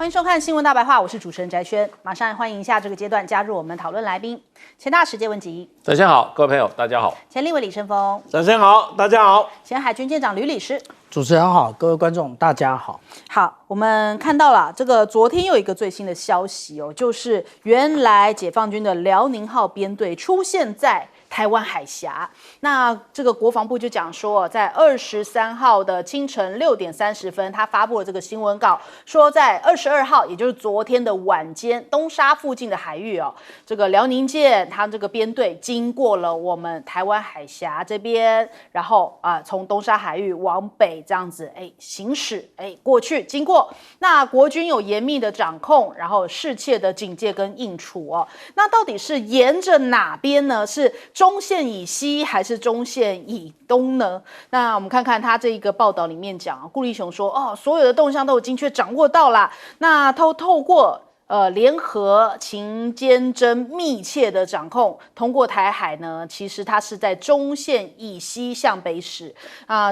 欢迎收看《新闻大白话》，我是主持人翟轩，马上欢迎一下这个阶段加入我们讨论来宾，前大使叶文吉，早上好，各位朋友，大家好；前立委李胜峰，早上好，大家好；前海军舰长吕礼师，主持人好，各位观众大家好。好，我们看到了这个昨天有一个最新的消息哦，就是原来解放军的辽宁号编队出现在台湾海峡。那这个国防部就讲说，在23号的清晨6点30分，他发布了这个新闻稿，说在22号，也就是昨天的晚间，东沙附近的海域哦，这个辽宁舰它这个编队经过了我们台湾海峡这边，然后从东沙海域往北这样子行驶过去经过。那国军有严密的掌控，然后适切的警戒跟应处哦。那到底是沿着哪边呢？是中线以西还是中线以东呢？那我们看看他这一个报道里面讲，顾立雄说所有的动向都有精确掌握到啦。那透过联合情监侦密切的掌控，通过台海呢，其实它是在中线以西向北驶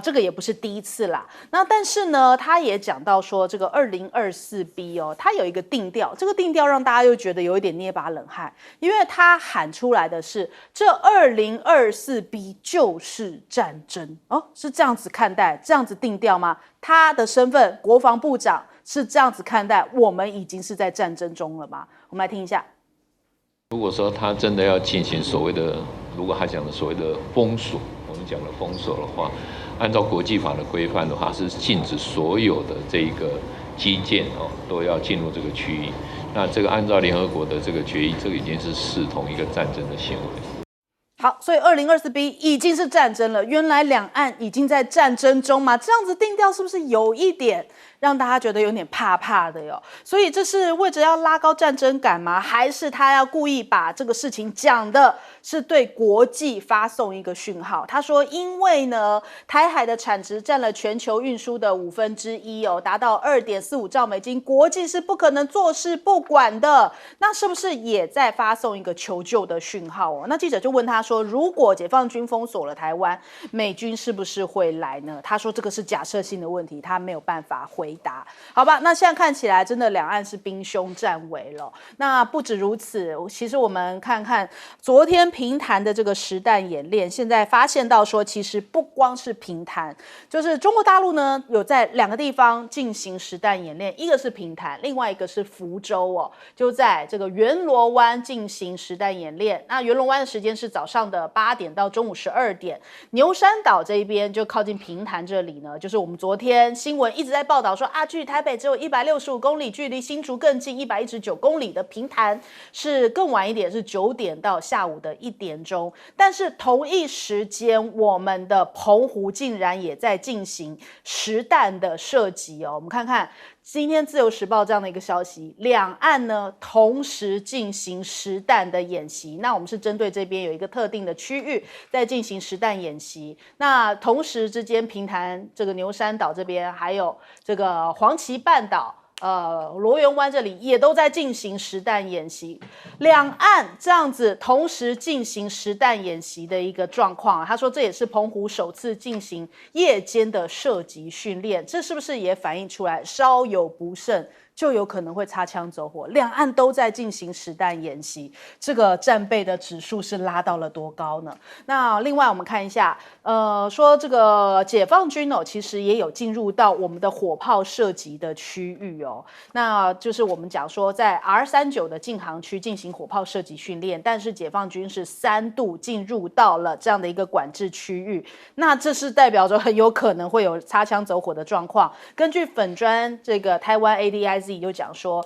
这个也不是第一次啦。那但是呢，他也讲到说，这个2024B 它有一个定调，这个定调让大家又觉得有一点捏把冷汗，因为他喊出来的是这2024B 就是战争是这样子看待，这样子定调吗？他的身份国防部长是这样子看待，我们已经是在战争中了吗？我们来听一下。如果说他真的要进行所谓的，如果他讲的所谓的封锁，我们讲的封锁的话，按照国际法的规范的话，是禁止所有的这个基建都要进入这个区域。那这个按照联合国的这个决议，这个已经是视同一个战争的行为。好，所以2024B 已经是战争了，原来两岸已经在战争中嘛，这样子定调是不是有一点让大家觉得有点怕怕的哟？所以这是为着要拉高战争感吗？还是他要故意把这个事情讲的是对国际发送一个讯号？他说，因为呢，台海的产值占了全球运输的1/5达到2.45兆美金，国际是不可能坐视不管的。那是不是也在发送一个求救的讯号那记者就问他说，如果解放军封锁了台湾，美军是不是会来呢？他说这个是假设性的问题，他没有办法回答。好吧，那现在看起来真的两岸是兵凶战危了。那不止如此，其实我们看看昨天平潭的这个实弹演练，现在发现到说，其实不光是平潭，就是中国大陆呢有在2个地方进行实弹演练，一个是平潭，另外一个是福州就在这个圆罗湾进行实弹演练。那圆罗湾的时间是早上的8点到中午12点，牛山岛这一边就靠近平潭这里呢，就是我们昨天新闻一直在报道说距台北只有165公里，距离新竹更近119公里的平潭是更晚一点，是9点到下午的1点钟。但是同一时间，我们的澎湖竟然也在进行实弹的射击我们看看今天自由时报这样的一个消息，两岸呢同时进行实弹的演习。那我们是针对这边有一个特定的区域在进行实弹演习。那同时之间，平潭这个牛山岛这边，还有这个黄岐半岛。罗源湾这里也都在进行实弹演习，两岸这样子同时进行实弹演习的一个状况他说这也是澎湖首次进行夜间的射击训练，这是不是也反映出来稍有不慎就有可能会擦枪走火？两岸都在进行实弹演习，这个战备的指数是拉到了多高呢？那另外我们看一下，说这个解放军其实也有进入到我们的火炮射击的区域那就是我们讲说在 R39 的禁航区进行火炮射击训练，但是解放军是3度进入到了这样的一个管制区域，那这是代表着很有可能会有擦枪走火的状况。根据粉专这个台湾 ADIZ就讲说，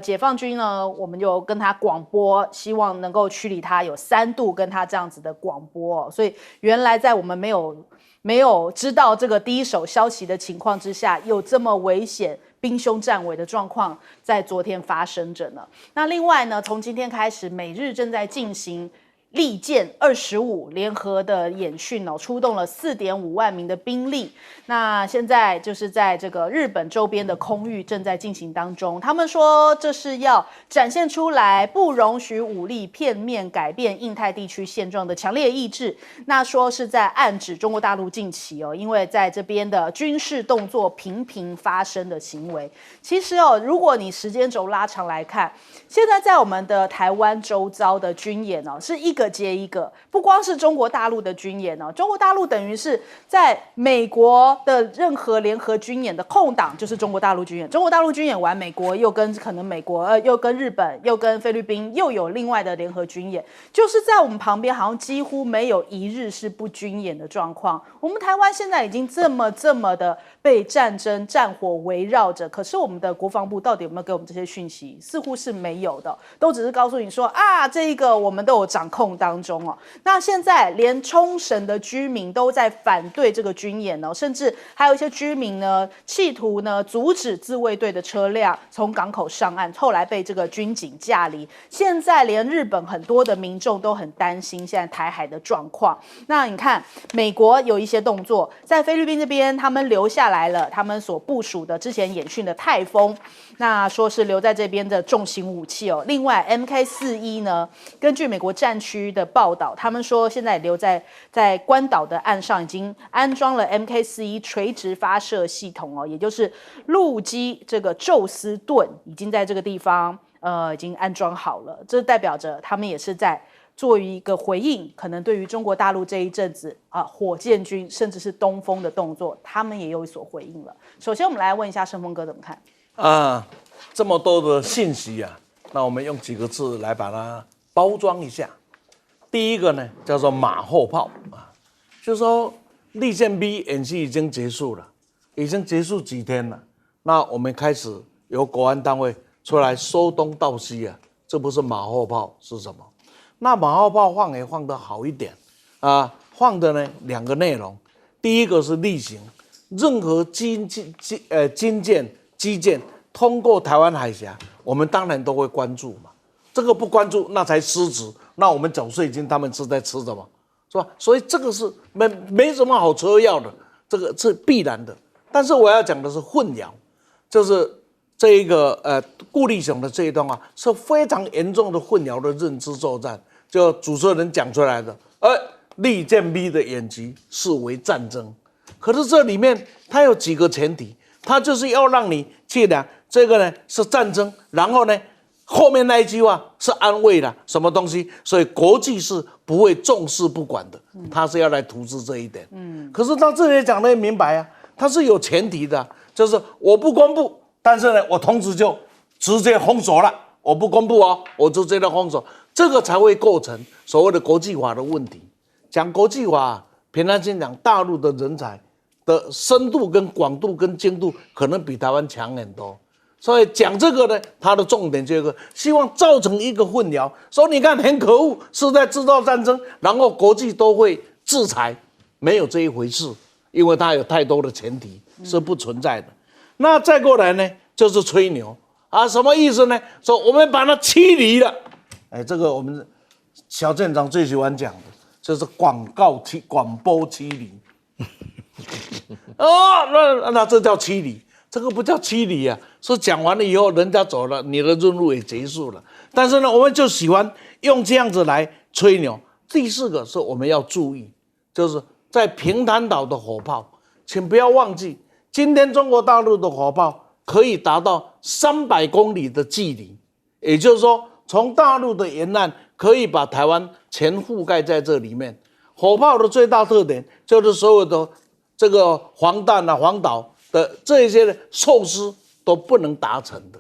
解放军呢，我们就跟他广播，希望能够驱离他，有3度跟他这样子的广播所以原来在我们没有知道这个第一手消息的情况之下，有这么危险兵凶战危的状况在昨天发生着呢。那另外呢，从今天开始，美日正在进行利剑25联合的演训哦，出动了4.5万名的兵力。那现在就是在这个日本周边的空域正在进行当中。他们说这是要展现出来不容许武力片面改变印太地区现状的强烈意志。那说是在暗指中国大陆近期哦，因为在这边的军事动作频频发生的行为。其实哦，如果你时间轴拉长来看，现在在我们的台湾周遭的军演哦，是一个接一个，不光是中国大陆的军演哦，中国大陆等于是在美国的任何联合军演的空档就是中国大陆军演，中国大陆军演完，美国又跟可能美国又跟日本又跟菲律宾又有另外的联合军演，就是在我们旁边好像几乎没有一日是不军演的状况。我们台湾现在已经这么的被战争战火围绕着，可是我们的国防部到底有没有给我们这些讯息？似乎是没有的，都只是告诉你说啊，这一个我们都有掌控当中哦。那现在连冲绳的居民都在反对这个军演哦，甚至还有一些居民呢，企图呢阻止自卫队的车辆从港口上岸，后来被这个军警架离。现在连日本很多的民众都很担心现在台海的状况。那你看，美国有一些动作，在菲律宾这边，他们留下来了他们所部署的之前演训的泰风，那说是留在这边的重型武器哦。另外 MK41 呢，根据美国战区的报道，他们说现在留在关岛的岸上已经安装了 MK41 垂直发射系统哦，也就是陆基这个宙斯盾已经在这个地方已经安装好了，这代表着他们也是在做一个回应，可能对于中国大陆这一阵子火箭军甚至是东风的动作，他们也有所回应了。首先我们来问一下盛峰哥怎么看这么多的信息啊，那我们用几个字来把它包装一下。第一个呢，叫做马后炮就是说利剑 B 演习已经结束了，已经结束几天了，那我们开始由国安单位出来说东道西这不是马后炮是什么？那马后炮放也放得好一点放的呢2个内容，第一个是例行，任何军舰、基建通过台湾海峡，我们当然都会关注嘛。这个不关注，那才失职。那我们缴税金，他们是在吃什么，是吧？所以这个是没什么好车要的，这个是必然的。但是我要讲的是混淆，就是这一个顾立雄的这一段是非常严重的混淆的认知作战。就主持人讲出来的，利剑 B 的演习视为战争，可是这里面它有几个前提，它就是要让你去讲这个呢是战争，然后呢后面那一句话是安慰了什么东西，所以国际是不会重视不管的，他是要来图示这一点。可是他这里讲得明白他是有前提的，就是我不公布，但是呢我同时就直接封锁了，我不公布我就直接封锁，这个才会构成所谓的国际法的问题。讲国际法，平常心讲，大陆的人才的深度跟广度跟精度可能比台湾强很多，所以讲这个呢，它的重点就是希望造成一个混淆，说你看很可恶，是在制造战争，然后国际都会制裁，没有这一回事，因为它有太多的前提是不存在的。那再过来呢，就是吹牛什么意思呢？说我们把它驱离了，这个我们小舰长最喜欢讲的。就是广播驱离那这叫驱离，这个不叫驱离是讲完了以后人家走了，你的任务也结束了。但是呢，我们就喜欢用这样子来吹牛。第4个是我们要注意，就是在平潭岛的火炮，请不要忘记，今天中国大陆的火炮可以达到300公里的距离，也就是说，从大陆的沿岸可以把台湾全覆盖在这里面。火炮的最大特点就是所有的这个黄弹黄导的这些措施都不能达成的，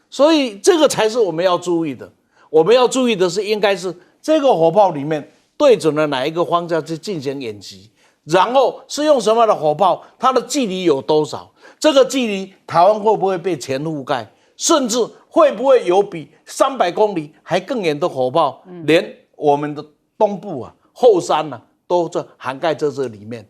所以这个才是我们要注意的。我们要注意的是，应该是这个火炮里面对准了哪一个方向去进行演习，然后是用什么样的火炮，它的距离有多少，这个距离台湾会不会被全覆盖，甚至会不会有比300公里还更远的火炮，连我们的东部后山都在涵盖在这里面，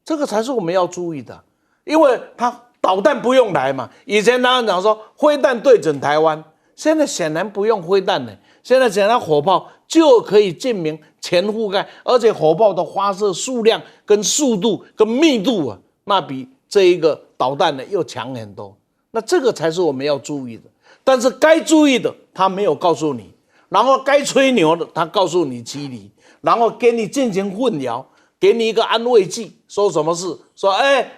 这个才是我们要注意的。因为它导弹不用来嘛，以前他讲说挥弹对准台湾，现在显然不用挥弹了，现在只要火炮就可以证明全覆盖，而且火炮的发射数量、跟速度、跟密度啊，那比这一个导弹呢又强很多。那这个才是我们要注意的。但是该注意的他没有告诉你，然后该吹牛的他告诉你机理，然后给你进行混淆，给你一个安慰剂，说什么事？说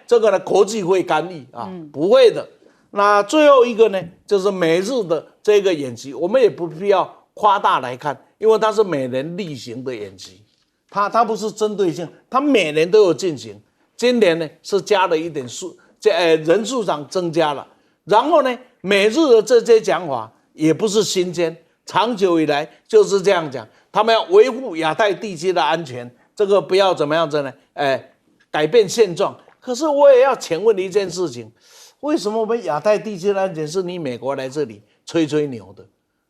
这个呢国际会干预啊，不会的。那最后一个呢，就是美日的这个演习，我们也不必要夸大来看，因为它是每年例行的演习，它不是针对性，它每年都有进行。今年呢是加了一点人数上增加了，然后呢，美日的这些讲法也不是新鲜，长久以来就是这样讲，他们要维护亚太地区的安全，这个不要怎么样子呢？改变现状。可是我也要请问一件事情。为什么我们亚太地区的安全是你美国来这里吹牛的？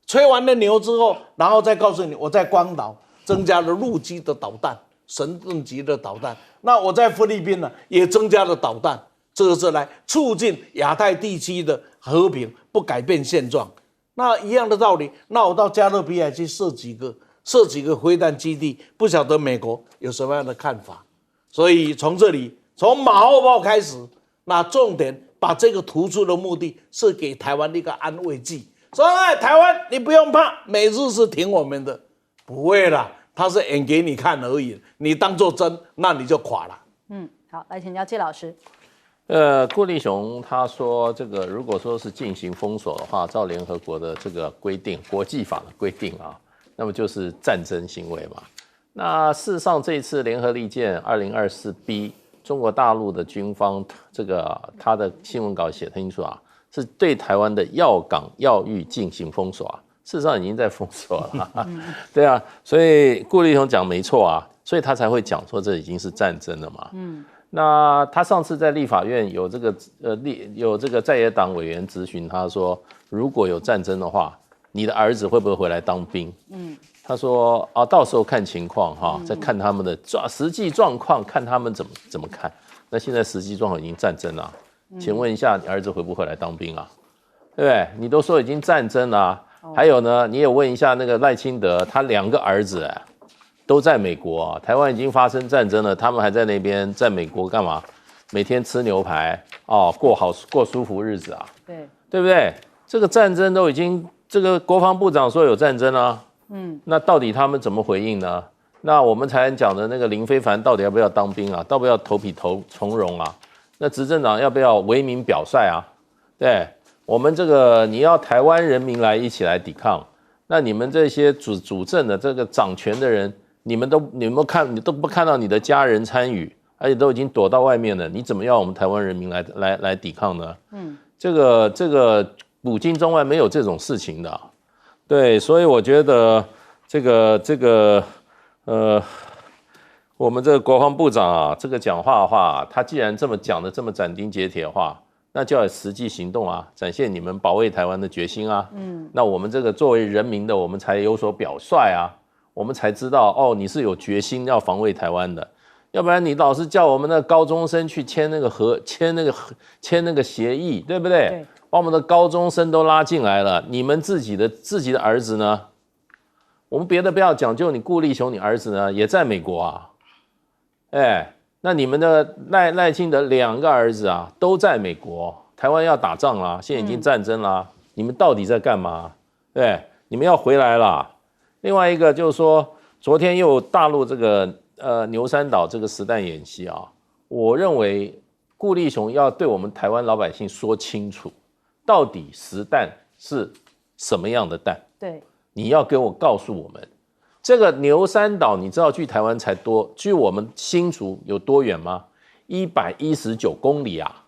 吹完了牛之后，然后再告诉你我在关岛增加了陆基的导弹，神盾级的导弹。那我在菲律宾呢也增加了导弹，这个是来促进亚太地区的和平，不改变现状。那一样的道理，那我到加勒比海去设几个飞弹基地，不晓得美国有什么样的看法。所以从这里，从马后炮开始，那重点。把这个突出的目的是给台湾一个安慰剂，说台湾你不用怕，美日是挺我们的，不会啦，他是演给你看而已，你当作真，那你就垮了。好，来请教谢老师。顾立雄他说，这个如果说是进行封锁的话，照联合国的这个规定，国际法的规定啊，那么就是战争行为嘛。那事实上，这一次联合利剑 2024B。中国大陆的军方，这个他的新闻稿写得清楚啊，是对台湾的要港要域进行封锁啊，事实上已经在封锁了，对啊，所以顾立雄讲没错啊，所以他才会讲说这已经是战争了嘛。那他上次在立法院有这个在野党委员质询他说，如果有战争的话，你的儿子会不会回来当兵？他说到时候看情况哈，再看他们的实际状况，看他们怎么看。那现在实际状况已经战争了，请问一下，你儿子会不会来当兵啊？对不对？你都说已经战争了，还有呢，你也问一下那个赖清德，他2个儿子都在美国啊，台湾已经发生战争了，他们还在那边在美国干嘛？每天吃牛排过舒服日子啊，对不对？这个战争都已经，这个国防部长说有战争啊。那到底他们怎么回应呢？那我们才讲的那个林飞帆到底要不要当兵啊？要不要投笔从戎啊？那执政党要不要为民表率啊？对，我们这个你要台湾人民来一起来抵抗，那你们这些主政的这个掌权的人，你都不看到你的家人参与，而且都已经躲到外面了，你怎么要我们台湾人民来抵抗呢？这个古今中外没有这种事情的啊。对，所以我觉得我们这个国防部长啊，这个讲话的话，他既然这么讲的这么斩钉截铁的话，那就要实际行动啊，展现你们保卫台湾的决心啊。那我们这个作为人民的，我们才有所表率啊，我们才知道你是有决心要防卫台湾的，要不然你老是叫我们的高中生去签那个协议，对不对？对，把我们的高中生都拉进来了，你们自己的儿子呢？我们别的不要讲，就你顾立雄，你儿子呢也在美国啊。那你们的赖清德2个儿子啊都在美国，台湾要打仗啦，现在已经战争啦，你们到底在干嘛？对，你们要回来啦。另外一个就是说，昨天又大陆这个牛山岛这个实弹演习啊，我认为顾立雄要对我们台湾老百姓说清楚。到底实弹是什么样的弹？对，你要给我告诉我们。这个牛山岛，你知道距台湾才距我们新竹有多远吗？119公里啊，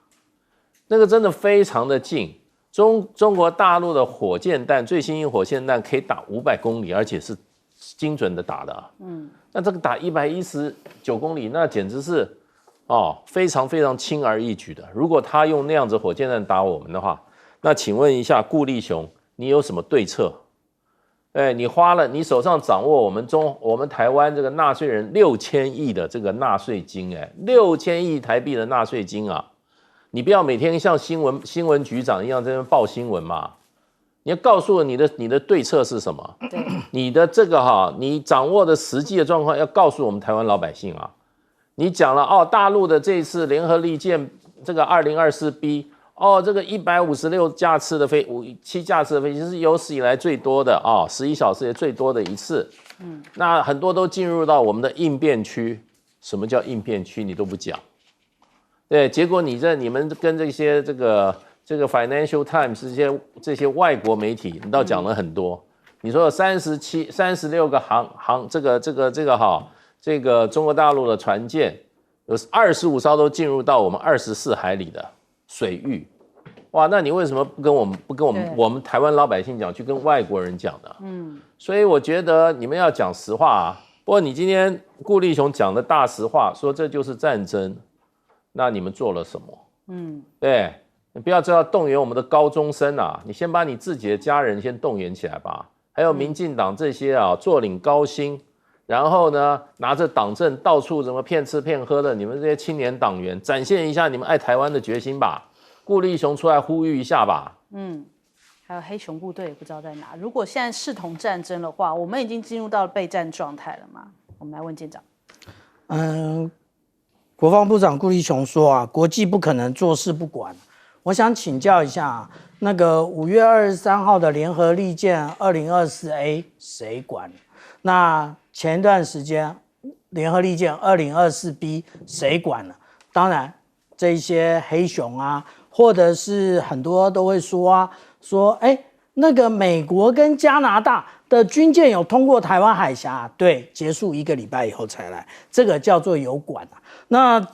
那个真的非常的近。中国大陆的火箭弹，最新型火箭弹可以打500公里，而且是精准的打的。那这个打119公里，那简直是非常非常轻而易举的。如果他用那样子火箭弹打我们的话，那请问一下顾立雄，你有什么对策？你手上掌握我们台湾这个纳税人6000亿的这个纳税金，6000亿台币的纳税金啊！你不要每天像新闻局长一样在那边报新闻嘛，你要告诉我你的对策是什么？对，你的这个你掌握的实际的状况要告诉我们台湾老百姓啊。你讲了大陆的这一次联合利剑这个2024B，这个156架次的7架次的飞机是有史以来最多的11小时也最多的一次。那很多都进入到我们的应变区。什么叫应变区？你都不讲。对，结果你们跟这个 Financial Times 这些外国媒体，你倒讲了很多。你说有36个这个中国大陆的船舰，有25艘都进入到我们24海里的水域。哇，那你为什么不跟我们台湾老百姓讲，去跟外国人讲呢？所以我觉得你们要讲实话啊。不过你今天顾立雄讲的大实话，说这就是战争，那你们做了什么？对，你不要知道动员我们的高中生啊，你先把你自己的家人先动员起来吧。还有民进党这些坐领高薪，然后呢拿着党证到处什么骗吃骗喝的，你们这些青年党员展现一下你们爱台湾的决心吧。顾立雄出来呼吁一下吧。还有黑熊部队也不知道在哪。如果现在视同战争的话，我们已经进入到备战状态了吗？我们来问舰长。国防部长顾立雄说国际不可能坐视不管。我想请教一下，那个5月23号的联合利剑 2024A 谁管？那前一段时间联合利剑 2024B 谁管了？当然，这些黑熊或者是很多都会说那个美国跟加拿大的军舰有通过台湾海峡，对，结束1个礼拜以后才来，这个叫做有管那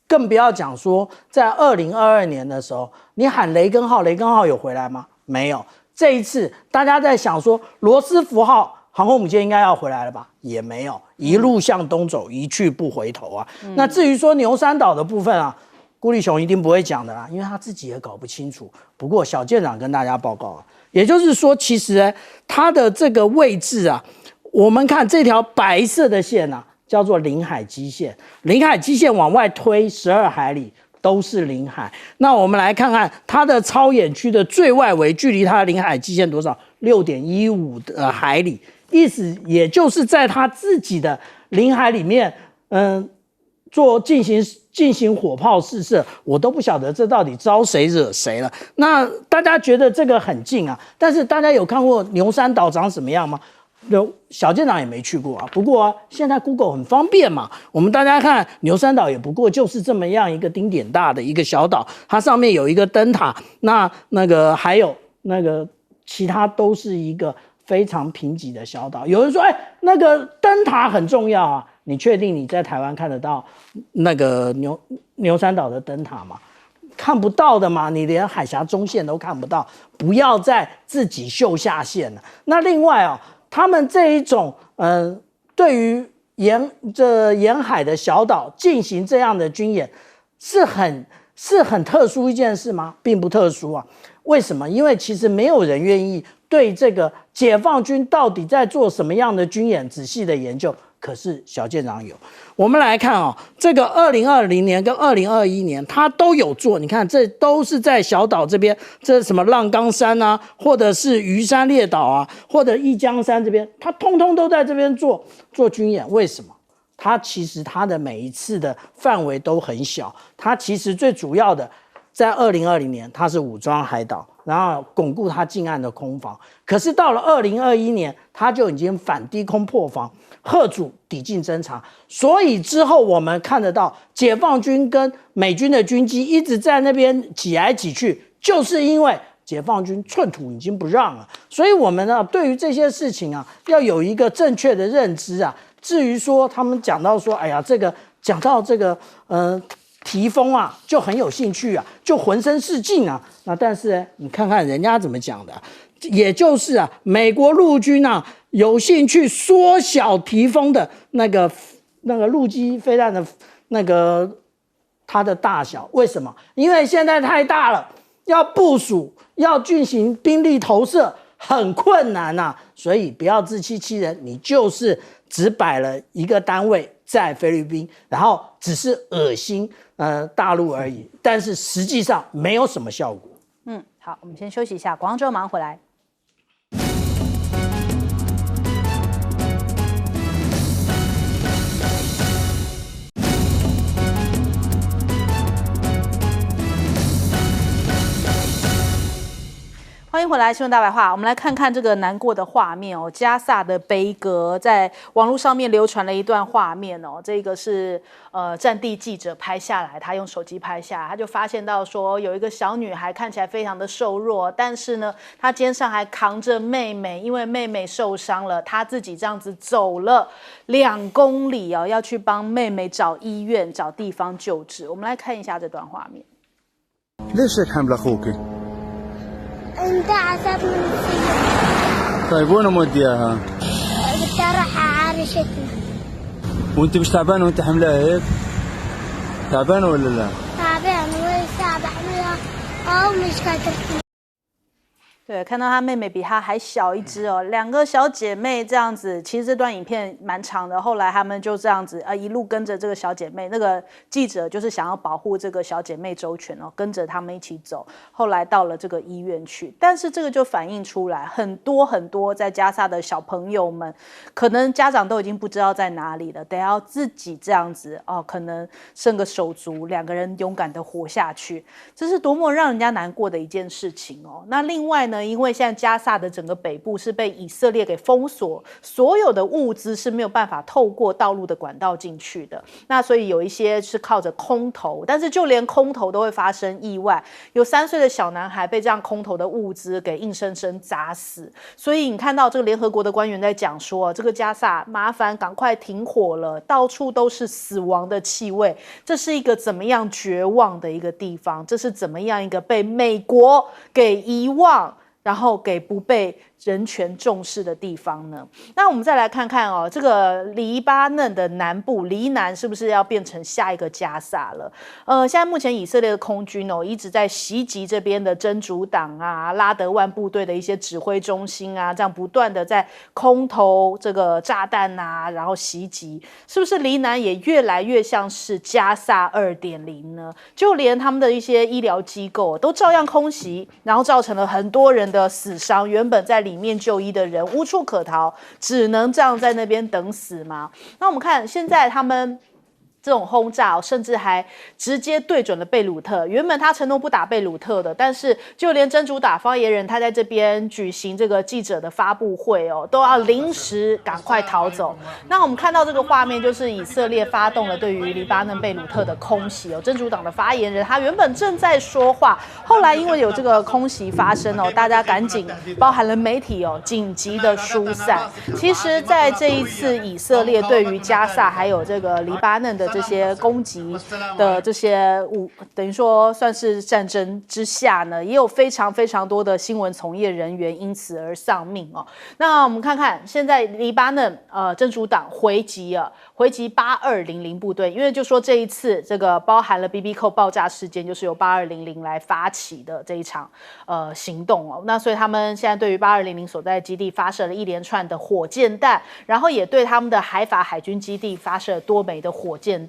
更不要讲说，在2022年的时候，你喊雷根号，雷根号有回来吗？没有。这一次大家在想说，罗斯福号航空母舰应该要回来了吧？也没有，一路向东走，一去不回头那至于说牛山岛的部分顾立雄一定不会讲的啦，因为他自己也搞不清楚。不过小舰长跟大家报告也就是说，其实它的这个位置我们看这条白色的线叫做领海基线，领海基线往外推12海里都是领海。那我们来看看它的超演区的最外围，距离它的领海基线多少？6.15的海里，意思也就是在它自己的领海里面，进行火炮试射，我都不晓得这到底招谁惹谁了。那大家觉得这个很近但是大家有看过牛山岛长什么样吗？小舰长也没去过不过现在 Google 很方便嘛，我们大家看牛山岛也不过就是这么样一个丁点大的一个小岛，它上面有一个灯塔，那个还有那个其他都是一个非常贫瘠的小岛。有人说那个灯塔很重要你确定你在台湾看得到那个牛山岛的灯塔吗？看不到的嘛，你连海峡中线都看不到，不要再自己秀下限了。那另外他们这一种对于沿海的小岛进行这样的军演，是很特殊一件事吗？并不特殊为什么？因为其实没有人愿意对这个解放军到底在做什么样的军演仔细的研究。可是小舰长有，我们来看这个2020年跟2021年他都有做，你看这都是在小岛这边，这是什么浪冈山或者是鱼山列岛或者一江山这边，他通通都在这边做军演。为什么？他其实他的每一次的范围都很小，他其实最主要的在2020年他是武装海岛，然后巩固他近岸的空防。可是到了2021年，他就已经反低空破防，嚇阻抵近侦察。所以之后我们看得到解放军跟美军的军机一直在那边挤来挤去，就是因为解放军寸土已经不让了。所以我们对于这些事情要有一个正确的认知至于说他们讲到说，讲到这个提风就很有兴趣就浑身是劲那但是你看看人家怎么讲的，也就是美国陆军有兴趣缩小提风的那个陆基飞弹的那个它的大小。为什么？因为现在太大了，要部署要进行兵力投射很困难所以不要自欺欺人，你就是只摆了一个单位在菲律宾，然后只是恶心大陆而已，但是实际上没有什么效果。好，我们先休息一下，广告之后马上回来。欢迎回来，新闻大白话。我们来看看这个难过的画面哦。加萨的悲歌在网络上面流传了一段画面哦。这个是战地记者拍下来，他用手机拍下来，他就发现到说有一个小女孩看起来非常的瘦弱，但是呢，她肩上还扛着妹妹，因为妹妹受伤了，她自己这样子走了2公里哦，要去帮妹妹找医院、找地方救治。我们来看一下这段画面。ليش هيك حامل اخوك؟ انت عصبني نسيت طيب وين مودياها؟ بدي اروح عرشتنا وانت مش تعبانه وانت حاملاها هيك؟ تعبانه ولا لا؟ تعبان ولسه بحملها او مش قادرة. 对，看到她妹妹比她还小一只哦，2个小姐妹这样子。其实这段影片蛮长的，后来他们就这样子一路跟着这个小姐妹，那个记者就是想要保护这个小姐妹周全哦，跟着他们一起走。后来到了这个医院去，但是这个就反映出来很多在加萨的小朋友们，可能家长都已经不知道在哪里了，得要自己这样子哦，可能剩个手足，2个人勇敢的活下去，这是多么让人家难过的一件事情哦。那另外呢？因为现在加萨的整个北部是被以色列给封锁，所有的物资是没有办法透过道路的管道进去的。那所以有一些是靠着空投，但是就连空投都会发生意外，有3岁的小男孩被这样空投的物资给硬生生砸死。所以你看到这个联合国的官员在讲说，这个加萨麻烦赶快停火了，到处都是死亡的气味，这是一个怎么样绝望的一个地方，这是怎么样一个被美国给遗忘，然后给不被人权重视的地方呢？那我们再来看看哦，这个黎巴嫩的南部黎南是不是要变成下一个加萨了？现在目前以色列的空军哦一直在袭击这边的真主党啊、拉德万部队的一些指挥中心啊，这样不断的在空投这个炸弹啊，然后袭击，是不是黎南也越来越像是加萨2.0呢？就连他们的一些医疗机构都照样空袭，然后造成了很多人的死伤，原本在里面就医的人无处可逃，只能这样在那边等死吗？那我们看现在他们这种轰炸甚至还直接对准了贝鲁特。原本他承诺不打贝鲁特的，但是就连真主党发言人他在这边举行这个记者的发布会哦，都要临时赶快逃走。那我们看到这个画面，就是以色列发动了对于黎巴嫩贝鲁特的空袭哦。真主党的发言人他原本正在说话，后来因为有这个空袭发生哦，大家赶紧包含了媒体哦，紧急的疏散。其实，在这一次以色列对于加萨还有这个黎巴嫩的这些攻击的这些等于说算是战争之下呢，也有非常多的新闻从业人员因此而丧命哦。那我们看看现在黎巴嫩真主党回击8200部队，因为就说这一次这个包含了 BB 扣爆炸事件，就是由8200来发起的这一场行动哦。那所以他们现在对于8200所在基地发射了一连串的火箭弹，然后也对他们的海法海军基地发射了多枚的火箭弹。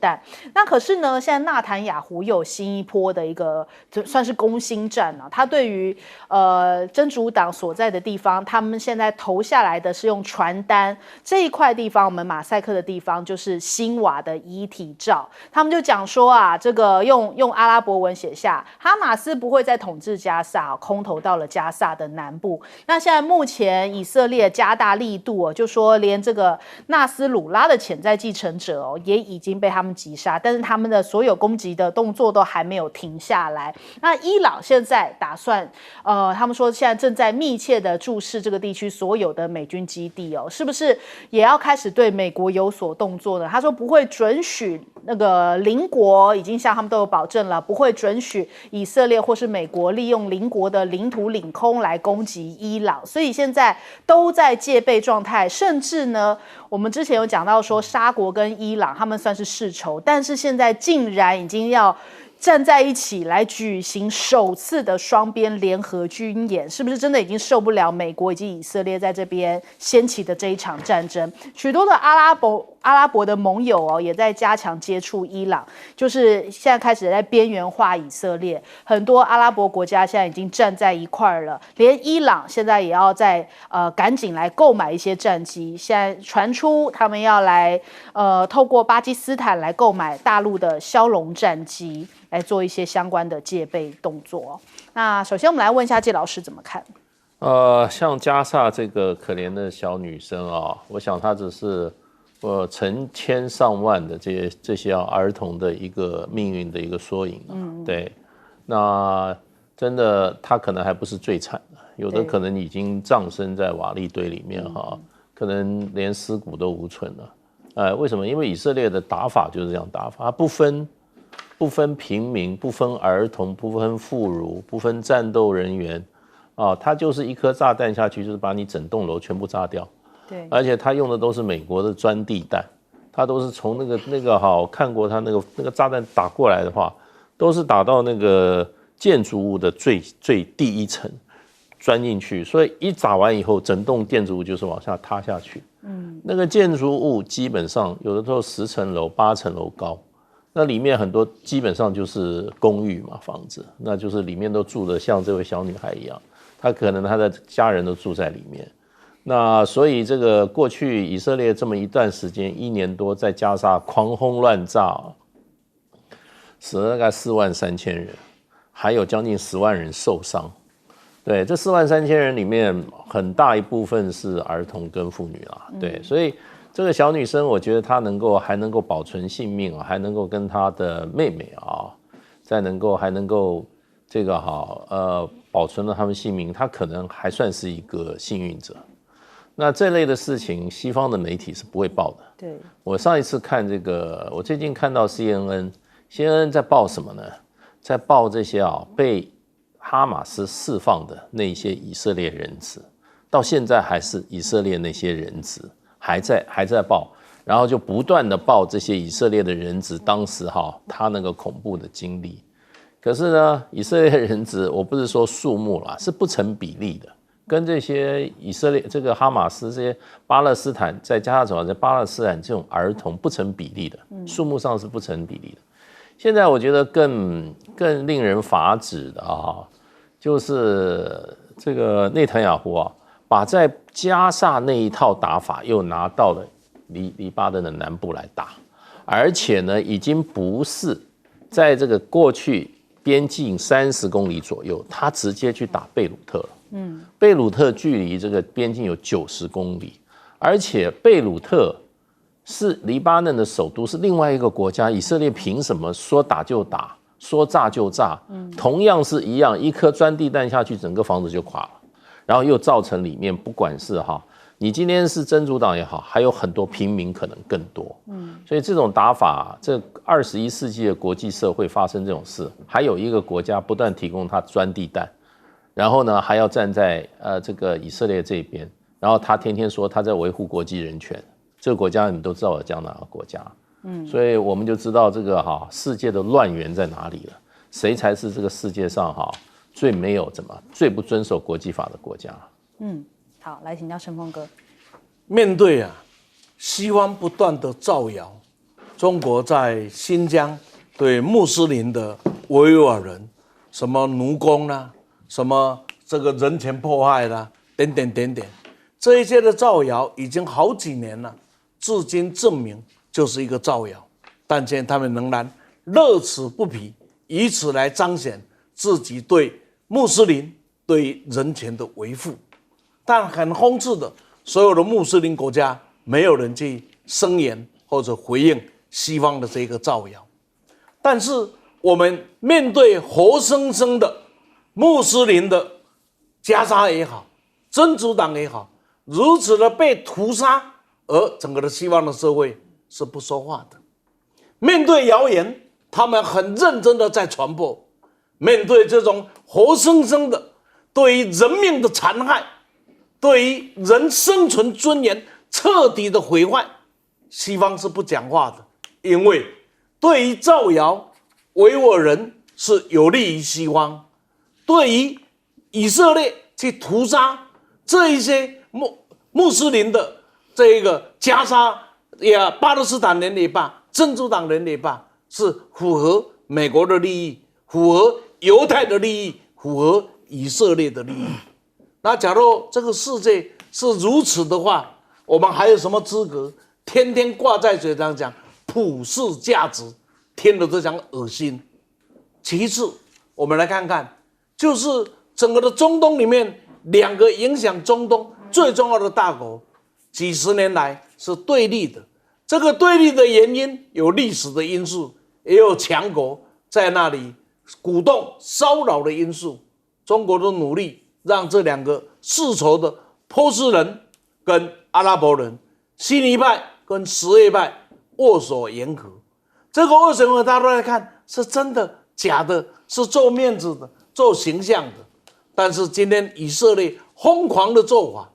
那可是呢，现在纳坦雅胡有新一波的一个算是攻心战啊，他对于真主党所在的地方，他们现在投下来的是用传单这一块地方，我们马赛克的地方就是辛瓦的遗体照，他们就讲说啊，这个用阿拉伯文写下，哈马斯不会再统治加萨，空投到了加萨的南部。那现在目前以色列加大力度哦，就说连这个纳斯鲁拉的潜在继承者哦，也已经被他们击杀，但是他们的所有攻击的动作都还没有停下来。那伊朗现在打算他们说现在正在密切的注视这个地区所有的美军基地哦，是不是也要开始对美国有所动作呢？他说不会准许那个邻国，已经向他们都有保证了，不会准许以色列或是美国利用邻国的领土领空来攻击伊朗，所以现在都在戒备状态。甚至呢，我们之前有讲到说沙国跟伊朗他们算是世仇，但是现在竟然已经要站在一起来举行首次的双边联合军演，是不是真的已经受不了美国以及以色列在这边掀起的这一场战争？许多的阿拉伯的盟友哦，也在加强接触伊朗，就是现在开始在边缘化以色列。很多阿拉伯国家现在已经站在一块了，连伊朗现在也要在赶紧来购买一些战机。现在传出他们要来透过巴基斯坦来购买大陆的枭龙战机，来做一些相关的戒备动作。那首先我们来问一下季老师怎么看？像加萨这个可怜的小女生啊，我想她只是成千上万的这些儿童的一个命运的一个缩影对，那真的她可能还不是最惨的，有的可能已经葬身在瓦砾堆里面可能连尸骨都无存了。为什么？因为以色列的打法就是这样打法，它不分平民，不分儿童，不分妇孺，不分战斗人员它就是一颗炸弹下去，就是把你整栋楼全部炸掉。对，而且他用的都是美国的钻地弹，他都是从那个我看过他那个炸弹打过来的话，都是打到那个建筑物的最第一层钻进去，所以一炸完以后，整栋建筑物就是往下塌下去。那个建筑物基本上有的时候10层楼、8层楼高，那里面很多基本上就是公寓嘛，房子，那就是里面都住的像这位小女孩一样，她可能她的家人都住在里面。那所以这个过去以色列这么一段时间1年多在加沙狂轰乱炸死了大概43000人，还有将近10万人受伤。对，这43000人里面很大一部分是儿童跟妇女啦。对，所以这个小女生我觉得她还能够保存性命还能够跟她的妹妹还能够这个保存了他们性命，她可能还算是一个幸运者。那这类的事情，西方的媒体是不会报的。对，我上一次看这个，我最近看到 CNN 在报什么呢？在报这些被哈马斯释放的那些以色列人质，到现在还是以色列那些人质还在报，然后就不断的报这些以色列的人质当时他那个恐怖的经历。可是呢，以色列人质我不是说数目啦，是不成比例的。跟这些以色列这个哈马斯这些巴勒斯坦在加沙走廊在巴勒斯坦这种儿童不成比例的，数目上是不成比例的。现在我觉得更令人发指的就是这个内塔尼亚胡把在加沙那一套打法又拿到了黎巴嫩的南部来打，而且呢，已经不是在这个过去边境30公里左右，他直接去打贝鲁特了。贝鲁特距离这个边境有90公里，而且贝鲁特是黎巴嫩的首都，是另外一个国家。以色列凭什么说打就打，说炸就炸？同样是一样，一颗钻地弹下去，整个房子就垮了，然后又造成里面不管是你今天是真主党也好，还有很多平民可能更多。所以这种打法，这21世纪的国际社会发生这种事，还有一个国家不断提供他钻地弹。然后呢，还要站在这个以色列这边，然后他天天说他在维护国际人权，这个国家你们都知道我讲哪个国家，所以我们就知道这个世界的乱源在哪里了，谁才是这个世界上最不遵守国际法的国家。好，来请教申峰哥。面对西方不断的造谣，中国在新疆对穆斯林的维吾尔人什么奴工啦，什么这个人权迫害啦，等等，这一些的造谣已经好几年了，至今证明就是一个造谣，但现在他们仍然乐此不疲，以此来彰显自己对穆斯林对人权的维护。但很讽刺的，所有的穆斯林国家没有人去声援或者回应西方的这个造谣，但是我们面对活生生的穆斯林的加沙也好，真主党也好，如此的被屠杀，而整个的西方的社会是不说话的。面对谣言，他们很认真的在传播；面对这种活生生的对于人命的残害，对于人生存尊严彻底的毁坏，西方是不讲话的，因为对于造谣维吾尔人是有利于西方。对于以色列去屠杀这一些穆斯林的这个加沙巴勒斯坦人也罢，真主党人也罢，是符合美国的利益，符合犹太的利益，符合以色列的利益。那假如这个世界是如此的话，我们还有什么资格天天挂在嘴上讲普世价值，听了都讲恶心。其次我们来看看，就是整个的中东里面两个影响中东最重要的大国，几十年来是对立的。这个对立的原因有历史的因素，也有强国在那里鼓动骚扰的因素。中国的努力让这两个世仇的波斯人跟阿拉伯人、逊尼派跟什叶派握手言和。这个握手言和大家都在看，是真的假的？是做面子的，做形象的。但是今天以色列疯狂的做法，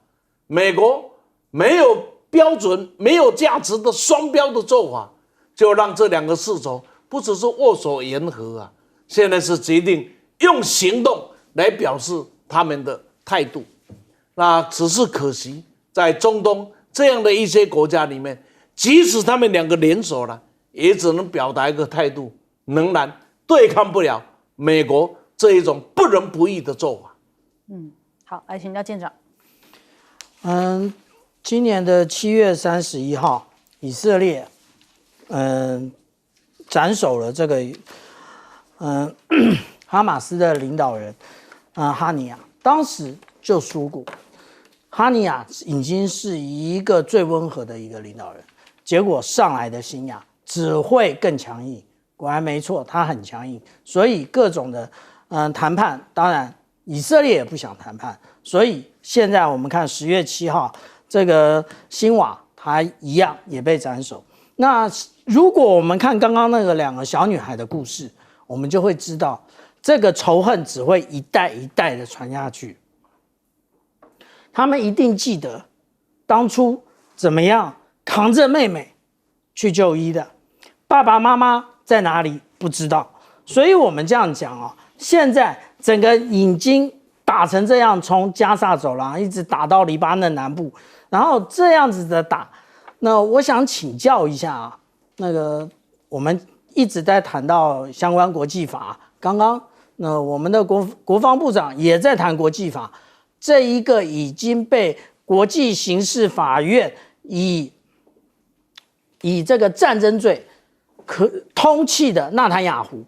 美国没有标准、没有价值的双标的做法，就让这两个世仇不只是握手言和啊，现在是决定用行动来表示他们的态度。那只是可惜，在中东这样的一些国家里面，即使他们两个联手了，也只能表达一个态度，仍然对抗不了美国这一种不仁不义的做法。好，来请教舰长。今年的7月31号，以色列斩首了这个哈马斯的领导人哈尼亚。当时就说过，哈尼亚已经是一个最温和的一个领导人，结果上来的新亚只会更强硬。果然没错，他很强硬，所以各种的谈判，当然以色列也不想谈判，所以现在我们看10月7号，这个辛瓦他一样也被斩首。那如果我们看刚刚那个两个小女孩的故事，我们就会知道，这个仇恨只会一代一代的传下去。他们一定记得当初怎么样扛着妹妹去就医的，爸爸妈妈在哪里不知道。所以我们这样讲啊，现在整个已经打成这样，从加萨走廊一直打到黎巴嫩南部，然后这样子的打。那我想请教一下啊，那个我们一直在谈到相关国际法，刚刚我们的国防部长也在谈国际法，这一个已经被国际刑事法院以这个战争罪通缉的纳坦雅胡，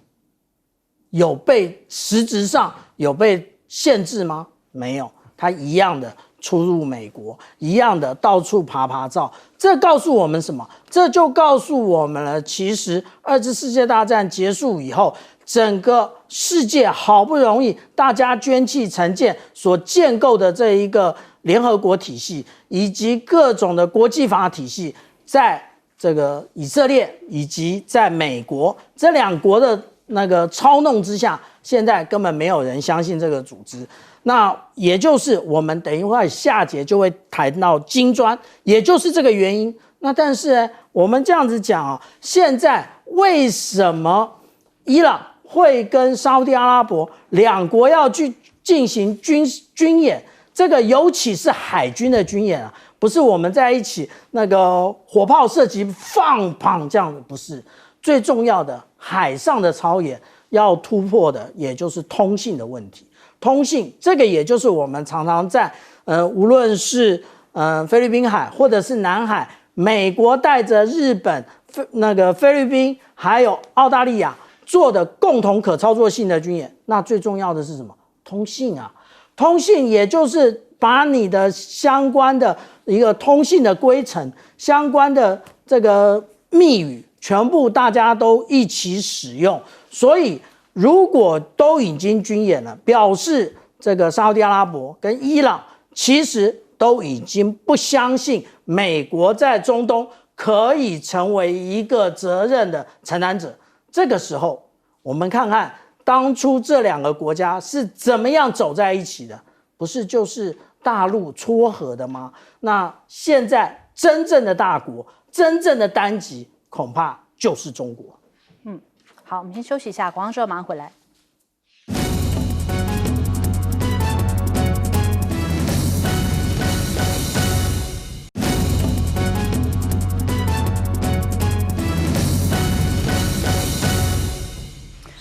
有被实质上有被限制吗？没有，他一样的出入美国，一样的到处爬照。这告诉我们什么？这就告诉我们了，其实2次世界大战结束以后，整个世界好不容易大家捐弃成见所建构的这一个联合国体系，以及各种的国际法体系，在这个以色列以及在美国这两国的那个操弄之下，现在根本没有人相信这个组织。那也就是我们等一会儿下节就会谈到金砖，也就是这个原因。那但是呢，我们这样子讲啊，现在为什么伊朗会跟沙特阿拉伯两国要去进行军演？这个尤其是海军的军演啊，不是我们在一起那个火炮射击放砰这样的，不是。最重要的海上的操演要突破的，也就是通信的问题。通信这个也就是我们常常在无论是菲律宾海或者是南海，美国带着日本、菲律宾还有澳大利亚做的共同可操作性的军演。那最重要的是什么？通信啊，通信也就是把你的相关的一个通信的规程、相关的这个密语，全部大家都一起使用。所以如果都已经军演了，表示这个沙特阿拉伯跟伊朗其实都已经不相信美国在中东可以成为一个责任的承担者。这个时候，我们看看当初这两个国家是怎么样走在一起的，不是就是大陆撮合的吗？那现在真正的大国、真正的单极，恐怕就是中国。好，我们先休息一下，广告之后马上回来。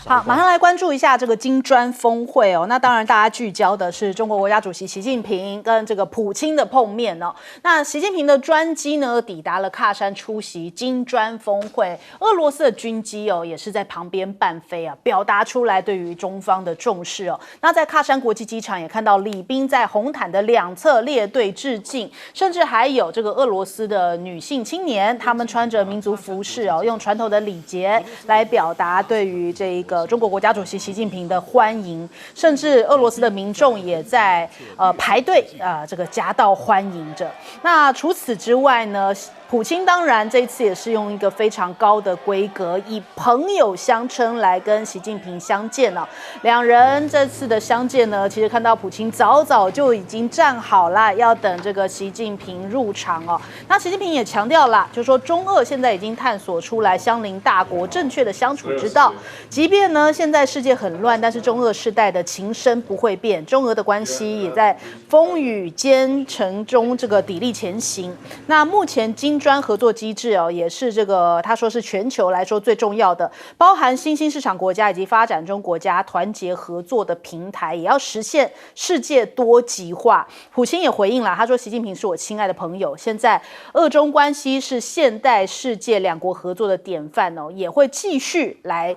好，好，马上来关注一下这个金砖峰会哦。那当然，大家聚焦的是中国国家主席习近平跟这个普京的碰面哦。那习近平的专机呢，抵达了喀山出席金砖峰会。俄罗斯的军机哦，也是在旁边伴飞啊，表达出来对于中方的重视哦。那在喀山国际机场也看到礼宾在红毯的两侧列队致敬，甚至还有这个俄罗斯的女性青年，她们穿着民族服饰哦，用传统的礼节来表达对于这一个中国国家主席习近平的欢迎，甚至俄罗斯的民众也在排队这个夹道欢迎着。那除此之外呢，普京当然这次也是用一个非常高的规格，以朋友相称来跟习近平相见了。两人这次的相见呢，其实看到普京早早就已经站好了，要等这个习近平入场哦。那习近平也强调了，就说中俄现在已经探索出来相邻大国正确的相处之道，即便呢现在世界很乱，但是中俄世代的情深不会变，中俄的关系也在风雨兼程中这个砥砺前行。那目前金砖合作机制哦，也是这个他说是全球来说最重要的，包含新兴市场国家以及发展中国家团结合作的平台，也要实现世界多极化。普京也回应了，他说习近平是我亲爱的朋友，现在俄中关系是现代世界两国合作的典范哦，也会继续来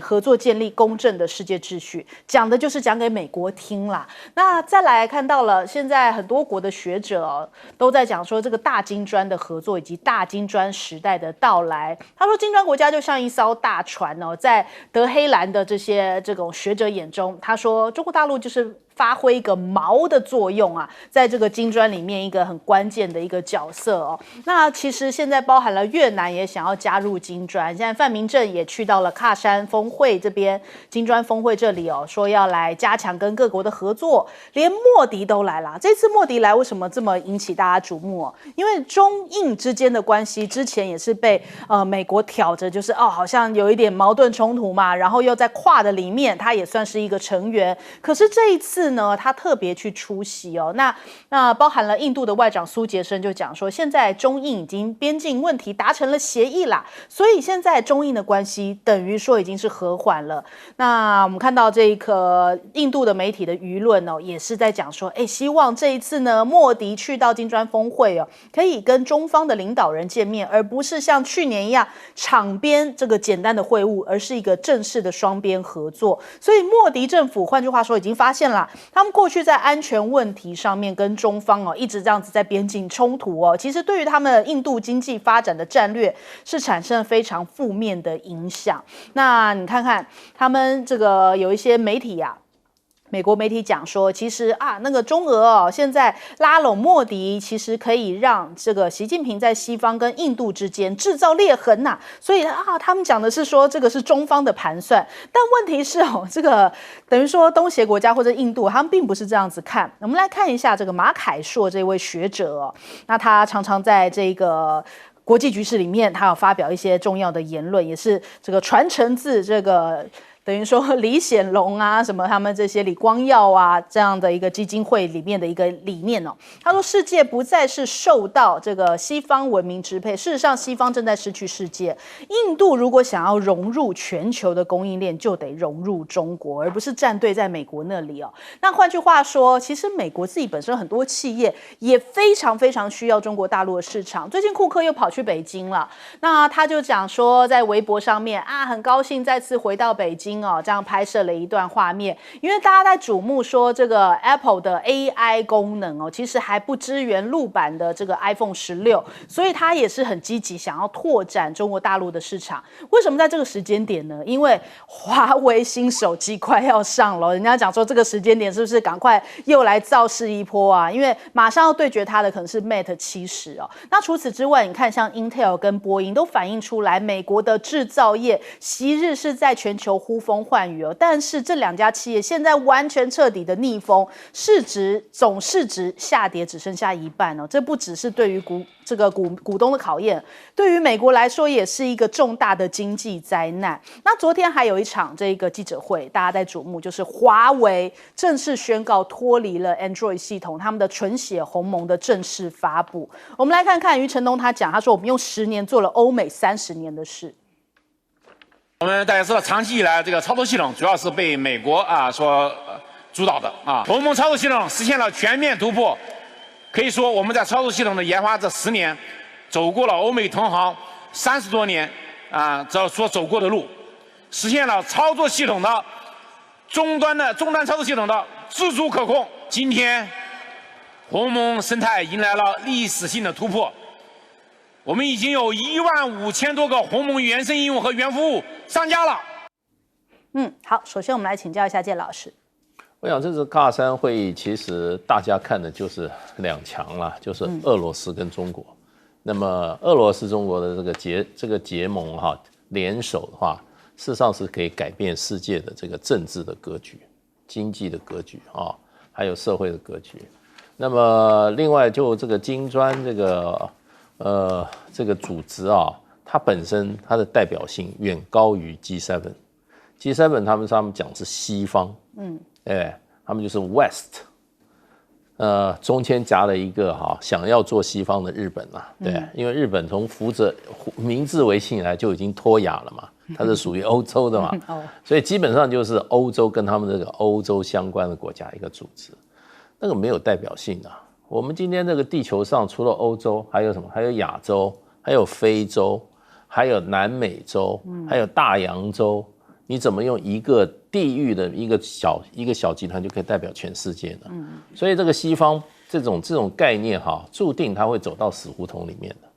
合作建立公正的世界秩序，讲的就是讲给美国听啦。那再来看到了，现在很多国的学者哦，都在讲说这个大金砖的合作以及大金砖时代的到来。他说，金砖国家就像一艘大船哦，在德黑兰的这种学者眼中，他说中国大陆就是发挥一个锚的作用啊，在这个金砖里面一个很关键的一个角色哦。那其实现在包含了越南也想要加入金砖，现在范明政也去到了喀山峰会这边，金砖峰会这里哦，说要来加强跟各国的合作，连莫迪都来了。这次莫迪来为什么这么引起大家瞩目哦？因为中印之间的关系之前也是被美国挑着，就是好像有一点矛盾冲突嘛，然后又在跨的里面，他也算是一个成员。可是这一次呢，他特别去出席哦。那包含了印度的外长苏杰生就讲说，现在中印已经边境问题达成了协议啦，所以现在中印的关系等于说已经是和缓了。那我们看到这个印度的媒体的舆论哦，也是在讲说，希望这一次呢，莫迪去到金砖峰会哦，可以跟中方的领导人见面，而不是像去年一样场边这个简单的会晤，而是一个正式的双边合作。所以莫迪政府换句话说已经发现了，他们过去在安全问题上面跟中方一直这样子在边境冲突哦，其实对于他们印度经济发展的战略是产生了非常负面的影响。那你看看他们这个有一些媒体啊，美国媒体讲说，其实那个中俄现在拉拢莫迪，其实可以让这个习近平在西方跟印度之间制造裂痕呐。所以他们讲的是说这个是中方的盘算，但问题是这个等于说东协国家或者印度，他们并不是这样子看。我们来看一下这个马凯硕这位学者那他常常在这个国际局势里面，他有发表一些重要的言论，也是这个传承自这个等于说李显龙啊，什么他们这些李光耀啊这样的一个基金会里面的一个理念哦。他说，世界不再是受到这个西方文明支配，事实上西方正在失去世界。印度如果想要融入全球的供应链，就得融入中国，而不是站队在美国那里哦。那换句话说，其实美国自己本身很多企业也非常非常需要中国大陆的市场。最近库克又跑去北京了，那他就讲说，在微博上面很高兴再次回到北京。这样拍摄了一段画面，因为大家在瞩目说这个 Apple 的 AI 功能其实还不支援陆版的这个 iPhone 16，所以他也是很积极想要拓展中国大陆的市场。为什么在这个时间点呢？因为华为新手机快要上了，人家讲说这个时间点是不是赶快又来造势一波啊？因为马上要对决它的可能是 Mate 70那除此之外，你看像 Intel 跟波音都反映出来，美国的制造业昔日是在全球呼风唤雨但是这两家企业现在完全彻底的逆风，总市值下跌只剩下一半这不只是对于股东的考验，对于美国来说也是一个重大的经济灾难。那昨天还有一场这个记者会，大家在瞩目，就是华为正式宣告脱离了 Android 系统，他们的纯血鸿蒙的正式发布。我们来看看余承东他讲，他说我们用10年做了欧美30年的事。我们大家知道，长期以来这个操作系统主要是被美国所主导的啊。鸿蒙操作系统实现了全面突破，可以说我们在操作系统的研发这10年，走过了欧美同行30多年所走过的路，实现了操作系统的终端操作系统的自主可控。今天，鸿蒙生态迎来了历史性的突破。我们已经有15000多个鸿蒙原生应用和原服务上架了。好，首先我们来请教一下建老师。我想这次卡3会议，其实大家看的就是2强啦，就是俄罗斯跟中国。那么俄罗斯、中国的这个结盟联手的话，事实上是可以改变世界的这个政治的格局、经济的格局还有社会的格局。那么另外就这个金砖这个组织它本身它的代表性远高于 G7。G7 他们讲是西方，他们就是 West， 中间夹了一个想要做西方的日本对，因为日本从明治维新以来就已经脱亚了嘛，它是属于欧洲的嘛，所以基本上就是欧洲跟他们这个欧洲相关的国家一个组织，那个没有代表性我们今天这个地球上除了欧洲还有什么？还有亚洲，还有非洲，还有南美洲，还有大洋洲。你怎么用一个地域的一个小集团就可以代表全世界呢？所以这个西方这种概念注定它会走到死胡同里面的。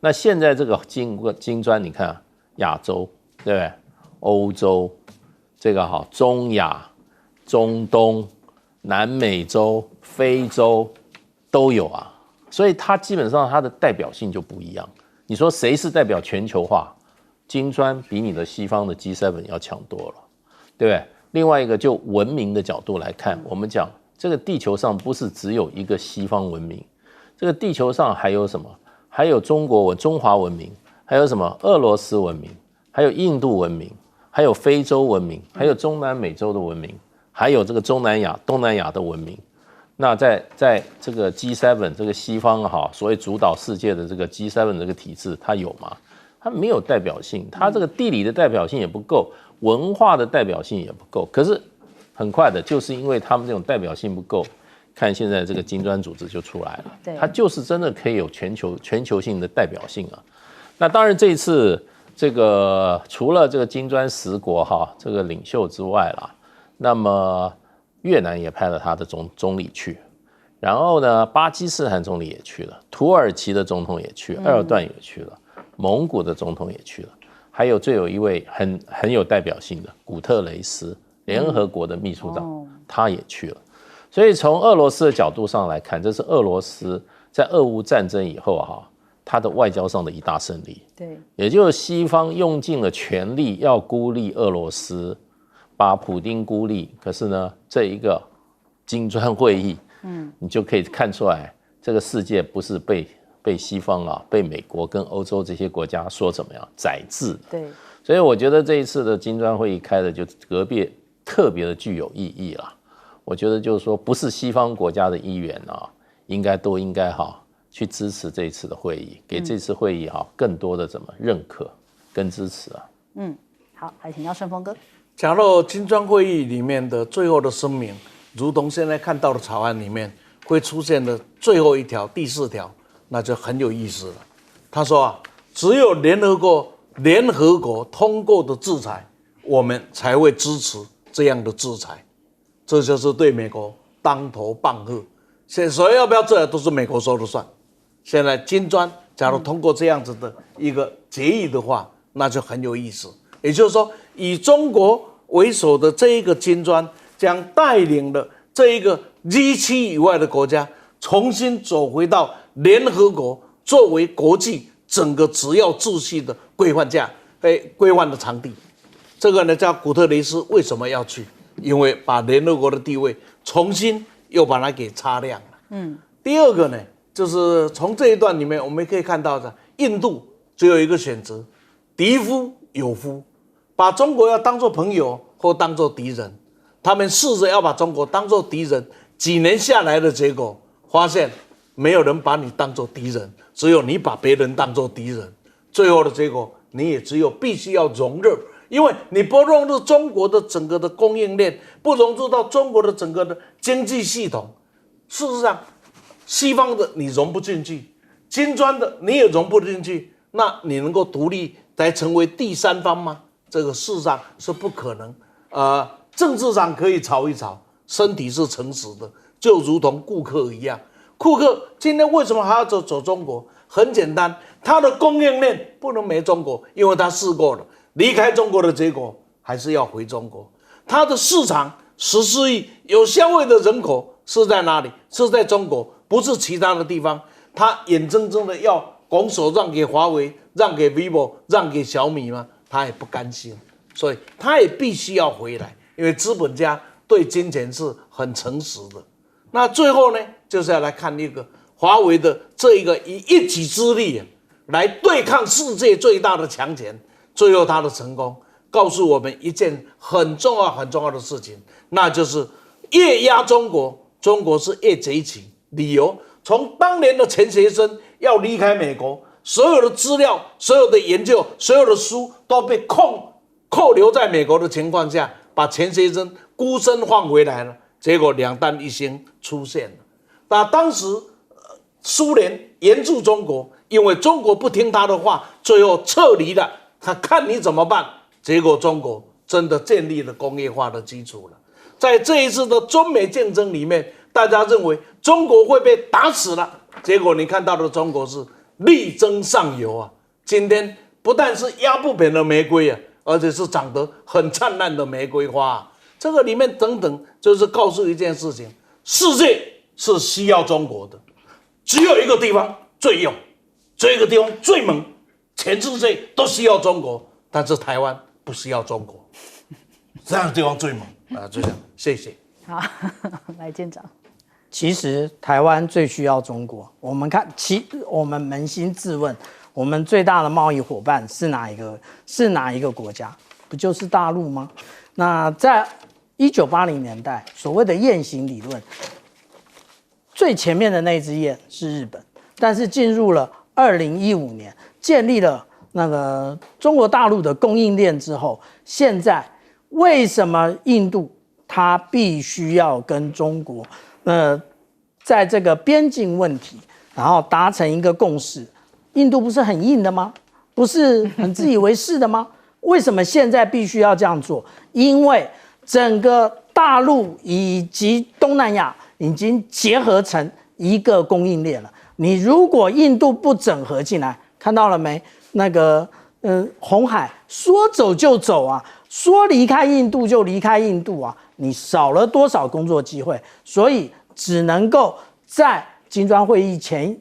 那现在这个金砖，你看亚洲对不对？欧洲这个中亚、中东、南美洲、非洲。都有所以它基本上它的代表性就不一样。你说谁是代表全球化？金砖比你的西方的 G7 要强多了，对不对？另外一个就文明的角度来看，我们讲这个地球上不是只有一个西方文明，这个地球上还有什么？还有中华文明，还有什么俄罗斯文明，还有印度文明，还有非洲文明，还有中南美洲的文明，还有这个东南亚的文明。那在这个 G7 这个西方所谓主导世界的这个 G7 这个体制，它有吗？它没有代表性，它这个地理的代表性也不够，文化的代表性也不够。可是很快的，就是因为他们这种代表性不够，看现在这个金砖组织就出来了，它就是真的可以有全球性的代表性那当然这一次这个除了这个金砖10国这个领袖之外啦，那么越南也派了他的总理去，然后呢，巴基斯坦总理也去了，土耳其的总统也去，埃尔段也去了，蒙古的总统也去了，还有最有一位很有代表性的古特雷斯，联合国的秘书长，他也去了。所以从俄罗斯的角度上来看，这是俄罗斯在俄乌战争以后他的外交上的一大胜利。对，也就是西方用尽了全力要孤立俄罗斯。把普丁孤立，可是呢，这一个金砖会议，你就可以看出来，这个世界不是被西方被美国跟欧洲这些国家说怎么样宰制。对，所以我觉得这一次的金砖会议开的就特别的具有意义啦。我觉得就是说，不是西方国家的议员应该去支持这一次的会议，给这次会议更多的认可跟支持好，来请教顺峰哥。假如金砖会议里面的最后的声明，如同现在看到的草案里面会出现的最后一条第4条，那就很有意思了。他说只有联合国通过的制裁，我们才会支持这样的制裁。这就是对美国当头棒喝。所以要不要制裁都是美国说了算。现在金砖假如通过这样子的一个决议的话，那就很有意思。也就是说，以中国为首的这一个金砖，将带领了这一个 G7 以外的国家，重新走回到联合国作为国际整个只要秩序的规范的场地。这个呢，叫古特雷斯为什么要去？因为把联合国的地位重新又把它给擦亮了。第二个呢，就是从这一段里面我们可以看到的，印度只有一个选择：敌夫有夫。把中国要当作朋友或当作敌人，他们试着要把中国当作敌人，几年下来的结果，发现没有人把你当作敌人，只有你把别人当作敌人。最后的结果，你也只有必须要容忍，因为你不融入中国的整个的供应链，不融入到中国的整个的经济系统，事实上，西方的你融不进去，金砖的你也融不进去，那你能够独立来成为第三方吗？这个事实上是不可能。政治上可以吵一吵，身体是诚实的，就如同库克一样。库克今天为什么还要走中国？很简单，他的供应链不能没中国，因为他试过了，离开中国的结果还是要回中国。他的市场14亿有消费的人口是在哪里？是在中国，不是其他的地方。他眼睁睁的要拱手让给华为、让给 vivo、让给小米吗？他也不甘心，所以他也必须要回来，因为资本家对金钱是很诚实的。那最后呢，就是要来看一个华为的这一个以一己之力来对抗世界最大的强权，最后他的成功告诉我们一件很重要很重要的事情，那就是越压中国，中国是越崛起。理由从当年的钱学森要离开美国，所有的资料、所有的研究、所有的书都被扣留在美国的情况下，把钱学森孤身放回来了，结果两弹一星出现了。那当时苏联援助中国，因为中国不听他的话，最后撤离了，他看你怎么办？结果中国真的建立了工业化的基础了。在这一次的中美竞争里面，大家认为中国会被打死了，结果你看到的中国是力争上游啊！今天不但是压不扁的玫瑰啊，而且是长得很灿烂的玫瑰花啊。这个里面等等就是告诉一件事情：世界是需要中国的，只有一个地方最勇，这个地方最猛，全世界都需要中国，但是台湾不需要中国，这样的地方最猛啊！就这样，谢谢。好，来舰长。其实台湾最需要中国。我们看，我们扪心自问，我们最大的贸易伙伴是哪一个？是哪一个国家？不就是大陆吗？那在1980年代，所谓的雁行理论，最前面的那只雁是日本，但是进入了2015年，建立了那个中国大陆的供应链之后，现在为什么印度它必须要跟中国？在这个边境问题，然后达成一个共识，印度不是很硬的吗？不是很自以为是的吗？为什么现在必须要这样做？因为整个大陆以及东南亚已经结合成一个供应链了。你如果印度不整合进来，看到了没？那个红海说走就走啊，说离开印度就离开印度啊。你少了多少工作机会？所以只能够在金砖会议前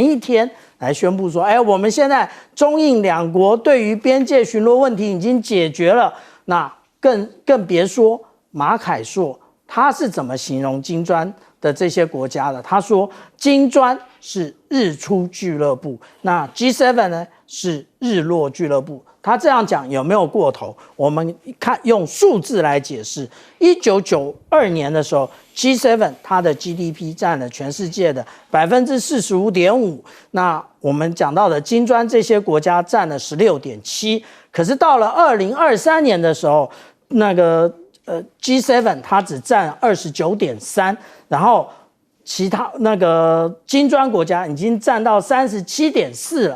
一天来宣布说，我们现在中印两国对于边界巡逻问题已经解决了。那更别说马凯硕他是怎么形容金砖的这些国家的？他说金砖是日出俱乐部，那 G7 呢是日落俱乐部。他这样讲有没有过头？我们看用数字来解释。1992年的时候 ，G7 它的 GDP 占了全世界的45.5%。那我们讲到的金砖这些国家占了16.7%。可是到了2023年的时候，那个G7 它只占29.3%，然后其他那个金砖国家已经占到37.4%了。